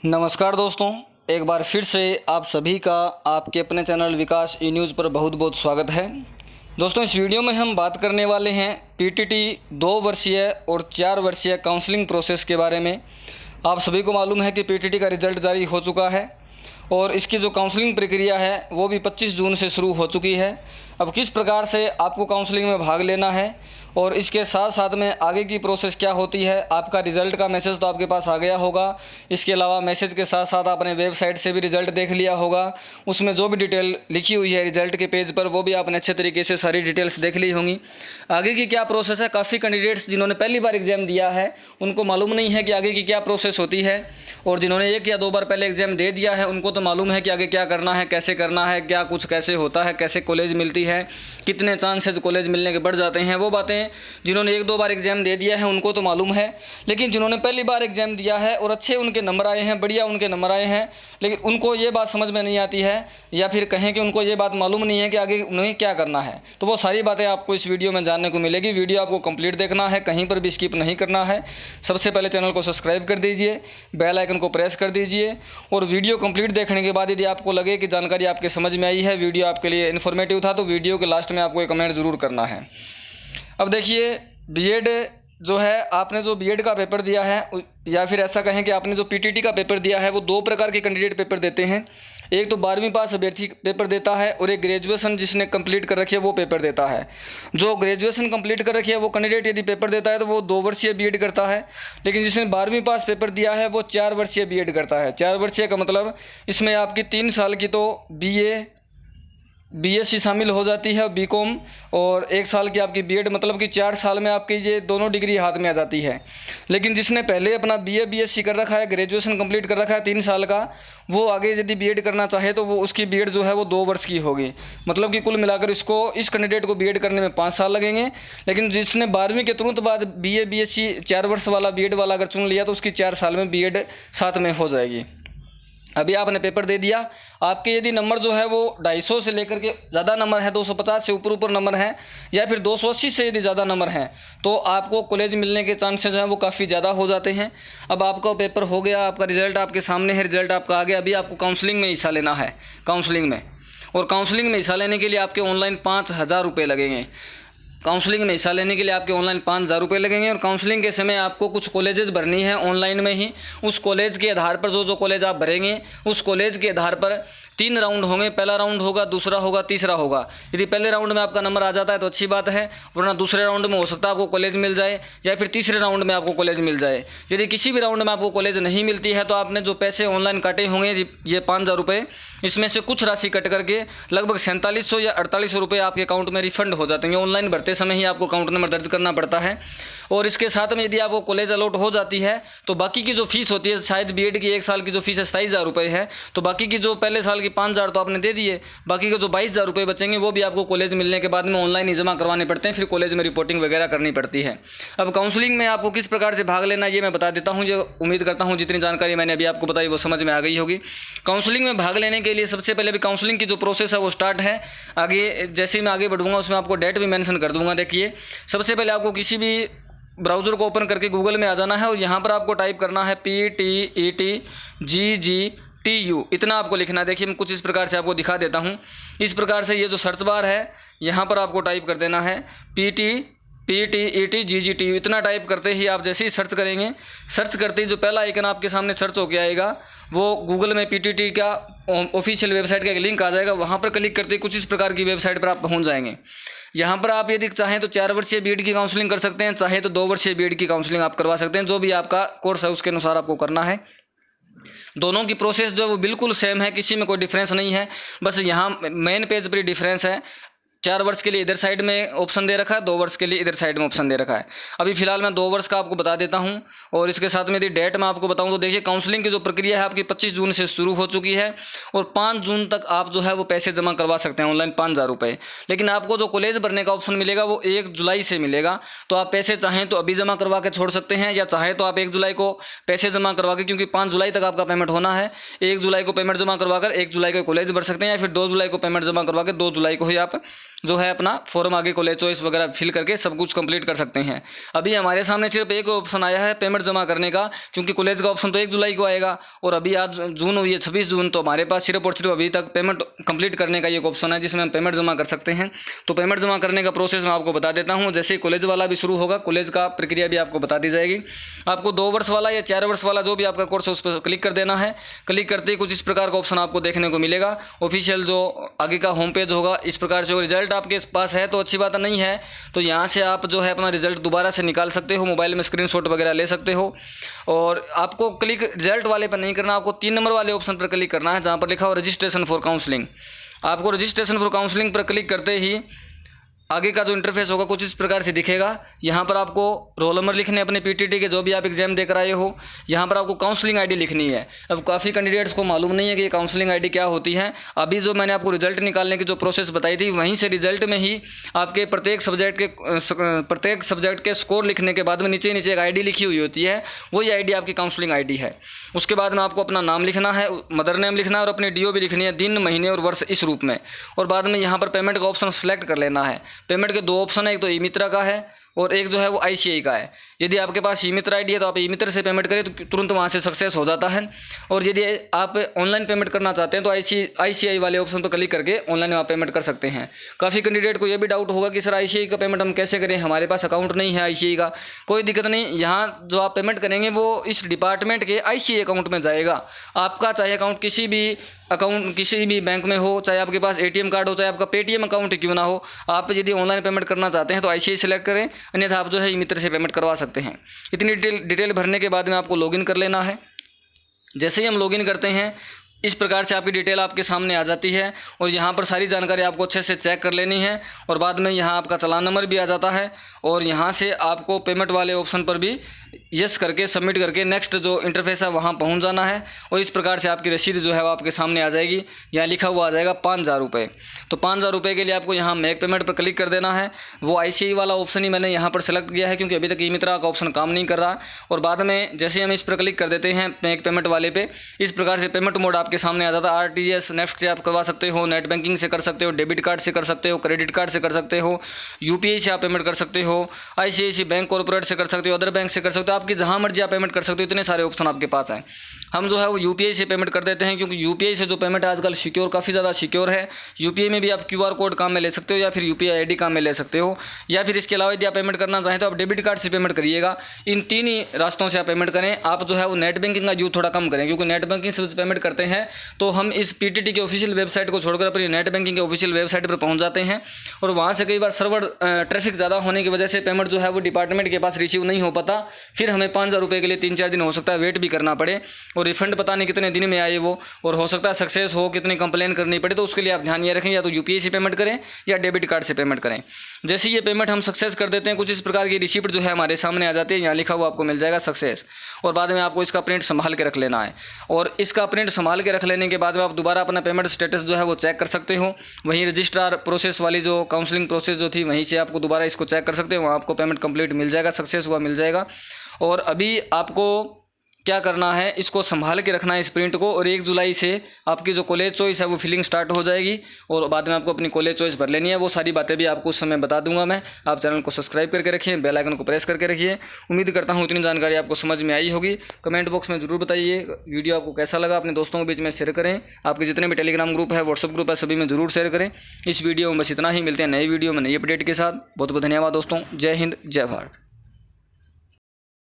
नमस्कार दोस्तों, एक बार फिर से आप सभी का आपके अपने चैनल विकास ई न्यूज़ पर बहुत बहुत स्वागत है। दोस्तों, इस वीडियो में हम बात करने वाले हैं पीटीटी 2 वर्षीय और 4 वर्षीय काउंसलिंग प्रोसेस के बारे में। आप सभी को मालूम है कि पीटीटी का रिज़ल्ट जारी हो चुका है और इसकी जो काउंसलिंग प्रक्रिया है वो भी 25 जून से शुरू हो चुकी है। अब किस प्रकार से आपको काउंसलिंग में भाग लेना है और इसके साथ साथ में आगे की प्रोसेस क्या होती है। आपका रिज़ल्ट का मैसेज तो आपके पास आ गया होगा, इसके अलावा मैसेज के साथ साथ आपने वेबसाइट से भी रिज़ल्ट देख लिया होगा। उसमें जो भी डिटेल लिखी हुई है रिज़ल्ट के पेज पर वो भी आपने अच्छे तरीके से सारी डिटेल्स देख ली होंगी। आगे की क्या प्रोसेस है, काफ़ी कैंडिडेट्स जिन्होंने पहली बार एग्ज़ाम दिया है उनको मालूम नहीं है कि आगे की क्या प्रोसेस होती है, और जिन्होंने 1 या 2 बार पहले एग्ज़ाम दे दिया है उनको तो मालूम है कि आगे क्या करना है, कैसे करना है, क्या कुछ कैसे होता है, कैसे कॉलेज मिलती है, कितने चांसेस कॉलेज मिलने के बढ़ जाते हैं। वो बातें जिन्होंने 1-2 बार एग्ज़ाम दे दिया है उनको तो मालूम है, लेकिन जिन्होंने पहली बार एग्ज़ाम दिया है और अच्छे उनके नंबर आए हैं, बढ़िया उनके नंबर आए हैं, लेकिन उनको ये बात समझ में नहीं आती है, या फिर कहें कि उनको ये बात मालूम नहीं है कि आगे उन्हें क्या करना है, तो वो सारी बातें आपको इस वीडियो में जानने को मिलेगी। वीडियो आपको कंप्लीट देखना है, कहीं पर भी स्किप नहीं करना है। सबसे पहले चैनल को सब्सक्राइब कर दीजिए, बेल आइकन को प्रेस कर दीजिए, और वीडियो कंप्लीट देखने के बाद यदि आपको लगे कि जानकारी आपके समझ में आई है, वीडियो आपके लिए इन्फॉर्मेटिव था, तो वीडियो के लास्ट में आपको एक कमेंट ज़रूर करना है। अब देखिए, बीएड जो है, आपने जो बीएड का पेपर दिया है, या फिर ऐसा कहें कि आपने जो पीटीटी का पेपर दिया है, वो 2 प्रकार के कैंडिडेट पेपर देते हैं। एक तो 12वीं पास अभ्यर्थी पेपर देता है और एक ग्रेजुएशन जिसने कंप्लीट कर रखी है वो पेपर देता है। जो ग्रेजुएशन कंप्लीट कर रखी है वो कैंडिडेट यदि पेपर देता है तो वो 2 वर्षीय बीएड करता है, लेकिन जिसने 12वीं पास पेपर दिया है वो 4 वर्षीय बीएड करता है। 4 वर्षीय का मतलब इसमें आपकी 3 साल की तो बीएससी शामिल हो जाती है, बीकॉम, और 1 साल की आपकी बीएड, मतलब कि 4 साल में आपकी ये दोनों डिग्री हाथ में आ जाती है। लेकिन जिसने पहले अपना बीएससी कर रखा है, ग्रेजुएशन कंप्लीट कर रखा है 3 साल का, वो आगे यदि बीएड करना चाहे तो वो उसकी बीएड जो है वो 2 वर्ष की होगी। मतलब कि कुल मिलाकर इस कैंडिडेट को बीएड करने में 5 साल लगेंगे। लेकिन जिसने 12वीं के तुरंत बाद बीएससी 4 वर्ष वाला बीएड वाला अगर चुन लिया तो उसकी 4 साल में बीएड साथ में हो जाएगी। अभी आपने पेपर दे दिया, आपके यदि नंबर जो है वो 250 से लेकर के ज़्यादा नंबर है, 250 से ऊपर नंबर हैं, या फिर 280 से यदि ज़्यादा नंबर हैं, तो आपको कॉलेज मिलने के चांसेस हैं वो काफ़ी ज़्यादा हो जाते हैं। अब आपका पेपर हो गया, आपका रिज़ल्ट आपके सामने है, रिज़ल्ट आपका आ गया। अभी आपको काउंसलिंग में हिस्सा लेना है, काउंसलिंग में, और काउंसलिंग में हिस्सा लेने के लिए आपके ऑनलाइन 5000 रुपये लगेंगे। काउंसलिंग में हिस्सा लेने के लिए आपके ऑनलाइन 5000 रुपये लगेंगे, और काउंसलिंग के समय आपको कुछ कॉलेजेस भरनी है ऑनलाइन में ही। उस कॉलेज के आधार पर जो कॉलेज आप भरेंगे, उस कॉलेज के आधार पर 3 राउंड होंगे। पहला राउंड होगा, दूसरा होगा, तीसरा होगा। यदि पहले राउंड में आपका नंबर आ जाता है तो अच्छी बात है, वरना दूसरे राउंड में हो सकता है आपको कॉलेज मिल जाए, या फिर तीसरे राउंड में आपको कॉलेज मिल जाए। यदि किसी भी राउंड में आपको कॉलेज नहीं मिलती है तो आपने जो पैसे ऑनलाइन काटे होंगे, ये 5000 रुपये, इसमें से कुछ राशि कट करके लगभग 4700 या 4800 रुपये आपके अकाउंट में रिफंड हो जाते हैं। ऑनलाइन भरते समय ही आपको अकाउंट नंबर दर्ज करना पड़ता है। और इसके साथ में यदि आपको कॉलेज अलॉट हो जाती है तो बाकी की जो फीस होती है, शायद बीएड की 1 साल की जो फीस है 27000 रुपये है, तो बाकी की जो पहले साल की 5000 तो आपने दे दिए, बाकी के जो 22000 रुपये बचेंगे वो भी आपको कॉलेज मिलने के बाद में ऑनलाइन ही जमा करवाने पड़ते हैं, फिर कॉलेज में रिपोर्टिंग वगैरह करनी पड़ती है। अब काउंसलिंग में आपको किस प्रकार से भाग लेना ये मैं बता देता हूँ। जो उम्मीद करता हूँ जितनी जानकारी मैंने अभी आपको बताई वो समझ में आ गई होगी। काउंसलिंग में भाग लेने के लिए सबसे पहले भी काउंसलिंग की जो प्रोसेस है वो स्टार्ट है। आगे जैसे ही मैं आगे बढ़ूँगा उसमें आपको डेट भी मेंशन कर दूँगा। देखिए, सबसे पहले आपको किसी भी ब्राउज़र को ओपन करके गूगल में आ जाना है, और यहाँ पर आपको टाइप करना है PTET-GGTU, इतना आपको लिखना है। देखिए, मैं कुछ इस प्रकार से आपको दिखा देता हूँ। इस प्रकार से ये जो सर्च बार है यहाँ पर आपको टाइप कर देना है PTET-GGTU। इतना टाइप करते ही आप जैसे ही सर्च करेंगे, सर्च करते ही जो पहला आइकन आपके सामने सर्च होकर आएगा वो गूगल में पीटीटी का ऑफिशियल वेबसाइट का एक लिंक आ जाएगा। वहाँ पर क्लिक करते ही कुछ इस प्रकार की वेबसाइट पर आप पहुँच जाएंगे। यहाँ पर आप यदि चाहें तो 4 वर्षीय बीएड की काउंसलिंग कर सकते हैं, चाहे तो 2 वर्षीय बीएड की काउंसलिंग आप करवा सकते हैं। जो भी आपका कोर्स है उसके अनुसार आपको करना है। दोनों की प्रोसेस जो है वो बिल्कुल सेम है, किसी में कोई डिफरेंस नहीं है। बस यहाँ मेन पेज पर डिफरेंस है। 4 वर्ष के लिए इधर साइड में ऑप्शन दे रखा है, 2 वर्ष के लिए इधर साइड में ऑप्शन दे रखा है। अभी फिलहाल मैं 2 वर्ष का आपको बता देता हूं, और इसके साथ में यदि डेट मैं आपको बताऊं तो देखिए, काउंसलिंग की जो प्रक्रिया है आपकी 25 जून से शुरू हो चुकी है, और 5 जून तक आप जो है वो पैसे जमा करवा सकते हैं ऑनलाइन 5000 रुपये। लेकिन आपको जो कॉलेज भरने का ऑप्शन मिलेगा वो 1 जुलाई से मिलेगा। तो आप पैसे चाहें तो अभी जमा करवा के छोड़ सकते हैं, या चाहें तो आप 1 जुलाई को पैसे जमा करवा के, क्योंकि 5 जुलाई तक आपका पेमेंट होना है, 1 जुलाई को पेमेंट जमा करवा कर 1 जुलाई को कॉलेज भर सकते हैं, या फिर 2 जुलाई को पेमेंट जमा करवा के 2 जुलाई को ही आप जो है अपना फॉर्म आगे कॉलेज चॉइस वगैरह फिल करके सब कुछ कंप्लीट कर सकते हैं। अभी हमारे सामने सिर्फ एक ऑप्शन आया है पेमेंट जमा करने का, क्योंकि कॉलेज का ऑप्शन तो 1 जुलाई को आएगा और अभी आज जून हुई है 26 जून, तो हमारे पास सिर्फ और सिर्फ अभी तक पेमेंट कंप्लीट करने का एक ऑप्शन है जिसमें हम पेमेंट जमा कर सकते हैं। तो पेमेंट जमा करने का प्रोसेस मैं आपको बता देता हूँ। जैसे कॉलेज वाला भी शुरू होगा, कॉलेज का प्रक्रिया भी आपको बता दी जाएगी। आपको 2 वर्ष वाला या 4 वर्ष वाला जो भी आपका कोर्स है उस पर क्लिक कर देना है। क्लिक करते ही कुछ इस प्रकार का ऑप्शन आपको देखने को मिलेगा। ऑफिशियल जो आगे का होम पेज होगा इस प्रकार से, रिजल्ट आपके पास है तो अच्छी बात नहीं है तो यहाँ से आप जो है अपना रिजल्ट दोबारा से निकाल सकते हो, मोबाइल में स्क्रीनशॉट वगैरह ले सकते हो। और आपको क्लिक रिजल्ट वाले पर नहीं करना, आपको 3 नंबर वाले ऑप्शन पर क्लिक करना है जहाँ पर लिखा हो रजिस्ट्रेशन फॉर काउंसलिंग। आपको रजिस्ट्रेशन फॉर काउंसलिंग पर क्लिक करते ही आगे का जो इंटरफेस होगा कुछ इस प्रकार से दिखेगा। यहाँ पर आपको रोल नंबर लिखने अपने पीटीटी के जो भी आप एग्जाम देकर आए हो। यहाँ पर आपको काउंसलिंग आईडी लिखनी है। अब काफ़ी कैंडिडेट्स को मालूम नहीं है कि ये काउंसलिंग आईडी क्या होती है। अभी जो मैंने आपको रिजल्ट निकालने की जो प्रोसेस बताई थी वहीं से रिजल्ट में ही आपके प्रत्येक सब्जेक्ट के स्कोर लिखने के बाद में नीचे नीचे एक आईडी लिखी हुई होती है, वही आईडी आपकी काउंसलिंग आईडी है। उसके बाद में आपको अपना नाम लिखना है, मदर नेम लिखना है और अपनी डीओ भी लिखनी है, दिन महीने और वर्ष इस रूप में। और बाद में यहाँ पर पेमेंट का ऑप्शन सेलेक्ट कर लेना है। पेमेंट के 2 ऑप्शन है, एक तो ई मित्रा का है और एक जो है वो आईसीआई का है। यदि आपके पास ई मित्र आईडी है तो आप ई मित्र से पेमेंट करें तो तुरंत वहाँ से सक्सेस हो जाता है। और यदि आप ऑनलाइन पेमेंट करना चाहते हैं तो आईसीआई वाले ऑप्शन पर क्लिक करके ऑनलाइन आप पेमेंट कर सकते हैं। काफ़ी कैंडिडेट को ये भी डाउट होगा कि सर आईसीआई का पेमेंट हम कैसे करें, हमारे पास अकाउंट नहीं है आईसीआई का। कोई दिक्कत नहीं, यहाँ जो आप पेमेंट करेंगे वो इस डिपार्टमेंट के आईसीआई अकाउंट में जाएगा। आपका चाहे अकाउंट किसी भी बैंक में हो, चाहे आपके पास एटीएम कार्ड हो, चाहे आपका पेटीएम अकाउंट क्यों ना हो, आप यदि ऑनलाइन पेमेंट करना चाहते हैं तो आईसीआई सेलेक्ट करें, अन्यथा आप जो है ई मित्र से पेमेंट करवा सकते हैं। इतनी डिटेल भरने के बाद में आपको लॉगिन कर लेना है। जैसे ही हम लॉगिन करते हैं इस प्रकार से आपकी डिटेल आपके सामने आ जाती है और यहाँ पर सारी जानकारी आपको अच्छे से चेक कर लेनी है। और बाद में यहाँ आपका चालान नंबर भी आ जाता है और यहाँ से आपको पेमेंट वाले ऑप्शन पर भी यस करके सबमिट करके नेक्स्ट जो इंटरफेस है वहाँ पहुँच जाना है। और इस प्रकार से आपकी रसीद जो है वो आपके सामने आ जाएगी। यहाँ लिखा हुआ आ जाएगा 5000 रुपये। तो 5000 रुपये के लिए आपको यहाँ मेक पेमेंट पर क्लिक कर देना है। वो आईसीआई वाला ऑप्शन ही मैंने यहाँ पर सेलेक्ट किया है क्योंकि अभी तक ई मित्रा का ऑप्शन काम नहीं कर रहा। और बाद में जैसे ही हम इस पर क्लिक कर देते हैं मेक पेमेंट वाले पे, इस प्रकार से पेमेंट मोड आपके सामने आ जाता है। आरटीजीएस नेफ्ट से आप करवा सकते हो, नेट बैंकिंग से कर सकते हो, डेबिट कार्ड से कर सकते हो, क्रेडिट कार्ड से कर सकते हो, यूपीआई से आप पेमेंट कर सकते हो, आईसीआईसी बैंक कॉर्पोरेट से कर सकते हो, अदर बैंक से कर सकते हो, आपकी जहाँ मर्जी आप पेमेंट कर सकते हो। इतने सारे ऑप्शन आपके पास हैं। हम जो है वो यूपीआई से पेमेंट कर देते हैं क्योंकि यूपीआई से जो पेमेंट है आजकल सिक्योर, काफ़ी ज़्यादा सिक्योर है। यूपीआई में भी आप क्यूआर कोड काम में ले सकते हो या फिर यूपीआई आईडी काम में ले सकते हो, या फिर इसके अलावा यदि आप पेमेंट करना चाहें तो आप डेबिट कार्ड से पेमेंट करिएगा। इन 3 ही रास्तों से आप पेमेंट करें। आप जो है वो नेट बैंकिंग का यूज थोड़ा कम करें क्योंकि नेट बैंकिंग से पेमेंट करते हैं तो हम इस पीटीटी के ऑफिशियल वेबसाइट को छोड़कर अपनी नेट बैंकिंग के ऑफिशियल वेबसाइट पर पहुंच जाते हैं और वहां से कई बार सर्वर ट्रैफिक ज़्यादा होने की वजह से पेमेंट जो है वो डिपार्टमेंट के पास रिसीव नहीं हो पाता। फिर हमें 5000 रुपये के लिए 3-4 दिन हो सकता है वेट भी करना पड़े और रिफंड पता नहीं कितने दिन में आए वो, और हो सकता है सक्सेस हो, कितनी कंप्लेन करनी पड़े। तो उसके लिए आप ध्यान ये रखें या तो यूपीआई से पेमेंट करें या डेबिट कार्ड से पेमेंट करें। जैसे ये पेमेंट हम सक्सेस कर देते हैं कुछ इस प्रकार की रिसिप्ट जो है हमारे सामने आ जाती है। यहाँ लिखा हुआ आपको मिल जाएगा सक्सेस। और बाद में आपको इसका प्रिंट संभाल के रख लेना है और इसका प्रिंट संभाल के रख लेने के बाद में आप दोबारा अपना पेमेंट स्टेटस जो है वो चेक कर सकते हो। वहीं रजिस्ट्रार प्रोसेस वाली जो काउंसलिंग प्रोसेस जो थी वहीं से आपको दोबारा इसको चेक कर सकते हो, वहाँ आपको पेमेंट कंप्लीट मिल जाएगा, सक्सेस हुआ मिल जाएगा। और अभी आपको क्या करना है, इसको संभाल के रखना है इस प्रिंट को। और 1 जुलाई से आपकी जो कॉलेज चॉइस है वो फिलिंग स्टार्ट हो जाएगी और बाद में आपको अपनी कॉलेज चॉइस भर लेनी है। वो सारी बातें भी आपको उस समय बता दूंगा मैं। आप चैनल को सब्सक्राइब करके रखिए, बेल आइकन को प्रेस करके रखिए। उम्मीद करता हूँ इतनी जानकारी आपको समझ में आई होगी। कमेंट बॉक्स में जरूर बताइए वीडियो आपको कैसा लगा। अपने दोस्तों के बीच में शेयर करें। आपके जितने भी टेलीग्राम ग्रुप है, व्हाट्सअप ग्रुप है, सभी में जरूर शेयर करें। इस वीडियो में बस इतना ही। मिलते हैं नई वीडियो में नई अपडेट के साथ। बहुत बहुत धन्यवाद दोस्तों। जय हिंद, जय भारत।